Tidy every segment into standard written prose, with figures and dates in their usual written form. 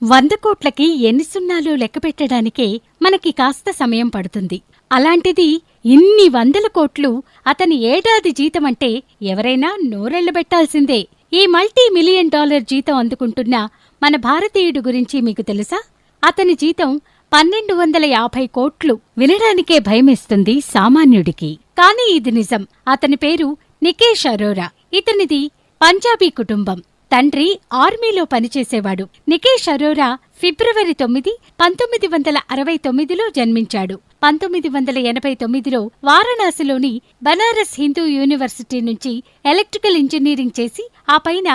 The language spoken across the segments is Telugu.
100 కోట్లకి ఎన్ని సున్నాలు లెక్కపెట్టడానికే మనకి కాస్త సమయం పడుతుంది. అలాంటిది ఇన్ని 100 కోట్లు అతని ఏడాది జీతమంటే ఎవరైనా నోరెళ్లబెట్టాల్సిందే. ఈ మల్టీ మిలియన్ డాలర్ జీతం అందుకుంటున్న మన భారతీయుడు గురించి మీకు తెలుసా? అతని జీతం 1250 కోట్లు. వినడానికే భయమేస్తుంది సామాన్యుడికి. కానీ ఇది నిజం. అతని పేరు నికేష్ అరోరా. ఇతనిది పంజాబీ కుటుంబం. తండ్రి ఆర్మీలో పనిచేసేవాడు. నికేష్ అరోరా ఫిబ్రవరి 9, 1969లో జన్మించాడు. 1989లో వారణాసిలోని బనారస్ హిందూ యూనివర్సిటీ నుంచి ఎలక్ట్రికల్ ఇంజనీరింగ్ చేసి ఆ పైన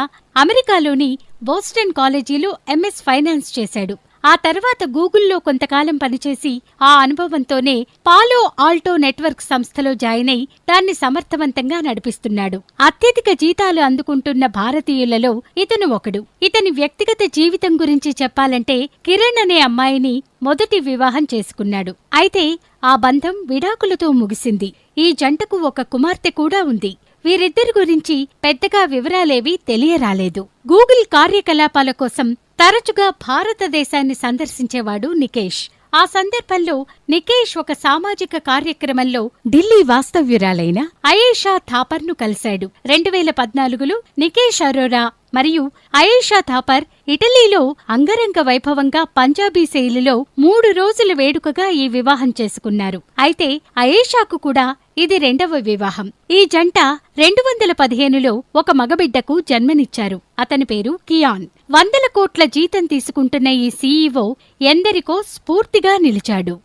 అమెరికాలోని బోస్టన్ కాలేజీలో ఎంఎస్ ఫైనాన్స్ చేశాడు. ఆ తర్వాత గూగుల్లో కొంతకాలం పనిచేసి ఆ అనుభవంతోనే పాలో ఆల్టో నెట్వర్క్ సంస్థలో జాయిన్ అయి దాన్ని సమర్థవంతంగా నడిపిస్తున్నాడు. అత్యధిక జీతాలు అందుకుంటున్న భారతీయులలో ఇతను ఒకడు. ఇతని వ్యక్తిగత జీవితం గురించి చెప్పాలంటే కిరణ్ అనే అమ్మాయిని మొదటి వివాహం చేసుకున్నాడు. అయితే ఆ బంధం విడాకులతో ముగిసింది. ఈ జంటకు ఒక కుమార్తె కూడా ఉంది. వీరిద్దరి గురించి పెద్దగా వివరాలేవీ తెలియరాలేదు. గూగుల్ కార్యకలాపాల కోసం తరచుగా భారతదేశాన్ని సందర్శించేవాడు నికేష్. ఆ సందర్భంలో నికేష్ ఒక సామాజిక కార్యక్రమంలో ఢిల్లీ వాస్తవ్యురాలైన అయేషా థాపర్ను కలిశాడు. 2014లో నికేష్ అరోరా మరియు అయేషా థాపర్ ఇటలీలో అంగరంగ వైభవంగా పంజాబీ శైలిలో 3 రోజుల వేడుకగా ఈ వివాహం చేసుకున్నారు. అయితే అయేషాకు కూడా ఇది 2వ వివాహం. ఈ జంట 2015లో ఒక మగబిడ్డకు జన్మనిచ్చారు. అతని పేరు కియాన్. 100 కోట్ల జీతం తీసుకుంటున్న ఈ సీఈఓ ఎందరికో స్ఫూర్తిగా నిలిచాడు.